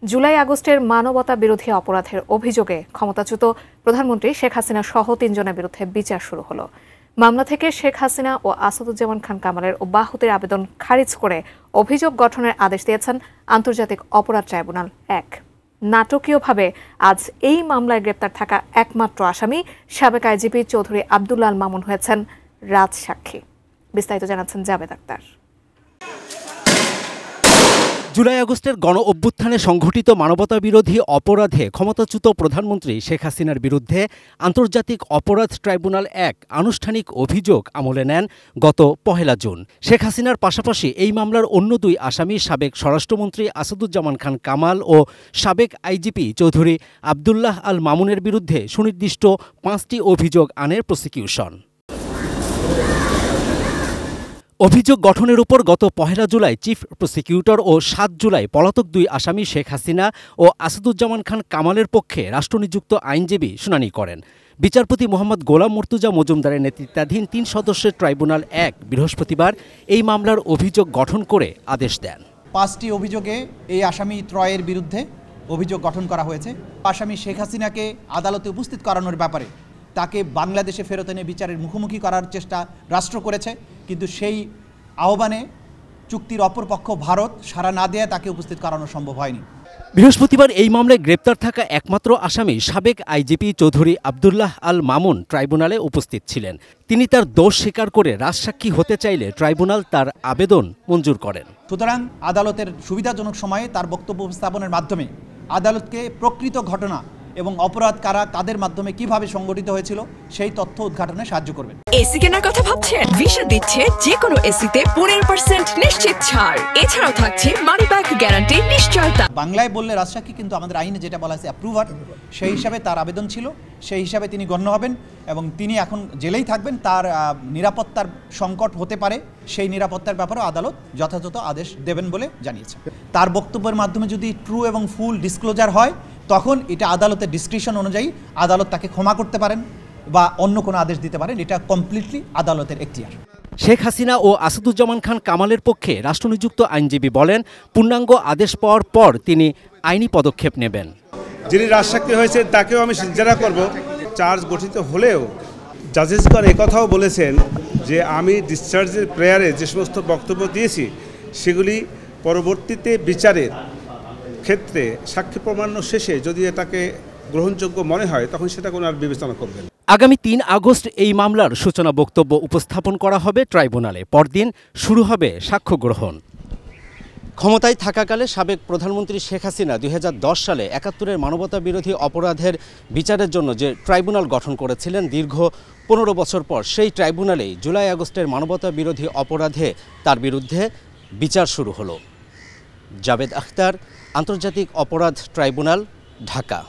জুলাই আগস্টের মানবতা বিরোধী অপরাধের অভিযোগে ক্ষমতাচ্যুত প্রধানমন্ত্রী শেখ হাসিনা সহ ৩ জনের বিরুদ্ধে বিচার শুরু হলো। মামলা থেকে শেখ হাসিনা ও আসাদুজ্জামান খান কামালের অব্যাহতির আবেদন খারিজ করে অভিযোগ গঠনের আদেশ দিয়েছেন আন্তর্জাতিক অপরাধ ট্রাইব্যুনাল ১। নাটকীয়ভাবে আজ এই মামলায় গ্রেপ্তার থাকা একমাত্র আসামি সাবেক আইজিপি চৌধুরী আব্দুল্লাহ আল মামুন হয়েছেন রাজসাক্ষী। বিস্তারিত জানাচ্ছেন জাবেদ আক্তার। জুলাই আগস্টের গণ অভ্যুত্থানে সংঘটিত মানবতা বিরোধী অপরাধে ক্ষমতাচ্যুত প্রধানমন্ত্রী শেখ হাসিনার বিরুদ্ধে আন্তর্জাতিক অপরাধ ট্রাইব্যুনাল ১ আনুষ্ঠানিক অভিযোগ আমলে নেন গত ১ জুন। শেখ হাসিনার পাশাপাশি এই মামলার অন্য ২ আসামি সাবেক স্বরাষ্ট্রমন্ত্রী আসাদুজ্জামান খান কামাল ও সাবেক আইজিপি চৌধুরী আব্দুল্লাহ আল মামুনের বিরুদ্ধে সুনির্দিষ্ট ৫টি অভিযোগ আনে প্রসিকিউশন। অভিযোগ গঠনের উপর গত ১ জুলাই চিফ প্রসিকিউটর ও ৭ জুলাই পলাতক ২ আসামি শেখ হাসিনা ও আসাদুজ্জামান খান কামালের পক্ষে রাষ্ট্রনিযুক্ত আইনজীবী শুনানি করেন। বিচারপতি মোহাম্মদ গোলাম মুর্তুজা মজুমদারের নেতৃত্বাধীন ৩ সদস্যের ট্রাইব্যুনাল ১ বৃহস্পতিবার এই মামলার অভিযোগ গঠন করে আদেশ দেন। ৫টি অভিযোগে এই আসামি ত্রয়ের বিরুদ্ধে অভিযোগ গঠন করা হয়েছে। আসামি শেখ হাসিনাকে আদালতে উপস্থিত করানোর ব্যাপারে তাকে বাংলাদেশে ফেরত এনে বিচারের মুখোমুখি করার চেষ্টা রাষ্ট্র করেছে, কিন্তু সেই আহ্বানে চুক্তির অপরপক্ষ ভারত সাড়া না দেয়া তাকে উপস্থিত করানো সম্ভব হয়নি। বৃহস্পতিবার এই মামলায় গ্রেপ্তার থাকা একমাত্র আসামি সাবেক আইজিপি চৌধুরী আব্দুল্লাহ আল মামুন ট্রাইব্যুনালে উপস্থিত ছিলেন। তিনি তার দোষ স্বীকার করে রাজসাক্ষী হতে চাইলে ট্রাইব্যুনাল তার আবেদন মঞ্জুর করেন। সুতরাং আদালতের সুবিধাজনক সময়ে তার বক্তব্য উপস্থাপনের মাধ্যমে আদালতকে প্রকৃত ঘটনা এবং অপরাধ কারা তাদের মাধ্যমে কিভাবে সংগঠিত হয়েছিল সেই তথ্য উদ্ঘাটনে সাহায্য করবেন। এসি কেনার কথা ভাবছেন? ভিশন দিচ্ছে যে কোনো এসিতে 15% নিশ্চিত ছাড়। এছাড়াও থাকছে মানি ব্যাক গ্যারান্টি নিশ্চয়তা। বাংলায় বললে রাজসাক্ষী, কিন্তু আমাদের আইনে যেটা বলা আছে অ্যাপ্রুভার, সেই হিসাবে তার আবেদন ছিল, সেই হিসাবে তিনি গণ্য হবেন এবং তিনি এখন জেলেই থাকবেন। তার নিরাপত্তার সংকট হতে পারে, সেই নিরাপত্তার ব্যাপারেও আদালত যথাযথ আদেশ দেবেন বলে জানিয়েছে। তার বক্তব্যের মাধ্যমে যদি ট্রু এবং ফুল ডিসক্লোজার হয় তখন এটা আদালতের ডিসক্রিপশন অনুযায়ী আদালত তাকে ক্ষমা করতে পারেন বা অন্য কোনো আদেশ দিতে পারেন। এটা কমপ্লিটলি আদালতের এখতিয়ার। শেখ হাসিনা ও আসাদুজ্জামান খান কামালের পক্ষে রাষ্ট্রনিযুক্ত আইনজীবী বলেন, পূর্ণাঙ্গ আদেশ পাওয়ার পর তিনি আইনি পদক্ষেপ নেবেন। যিনি রাজসাক্ষী হয়েছেন তাকেও আমি জেরা করব। চার্জ গঠিত হলেও জাজেসগণ একথাও বলেছেন যে আমি ডিসচার্জের প্রেয়ারে যে সমস্ত বক্তব্য দিয়েছি সেগুলি পরবর্তীতে বিচারের ক্ষেত্রে সাক্ষ্য প্রমাণ শেষে যদি এটাকে গ্রহণযোগ্য মনে হয় তখন সেটা কোনো আর বিবেচনা করবেন। আগামী ৩ আগস্ট এই মামলার সূচনা বক্তব্য উপস্থাপন করা হবে ট্রাইব্যুনালে। পরদিন শুরু হবে সাক্ষ্য গ্রহণ। ক্ষমতায় থাকাকালে সাবেক প্রধানমন্ত্রী শেখ হাসিনা ২০১০ সালে ৭১-এর মানবতা বিরোধী অপরাধের বিচারের জন্য যে ট্রাইব্যুনাল গঠন করেছিলেন, দীর্ঘ ১৫ বছর পর সেই ট্রাইব্যুনালেই জুলাই আগস্টের মানবতা বিরোধী অপরাধে তার বিরুদ্ধে বিচার শুরু হলো। জাবেদ আখতার, আন্তর্জাতিক অপরাধ ট্রাইব্যুনাল, ঢাকা।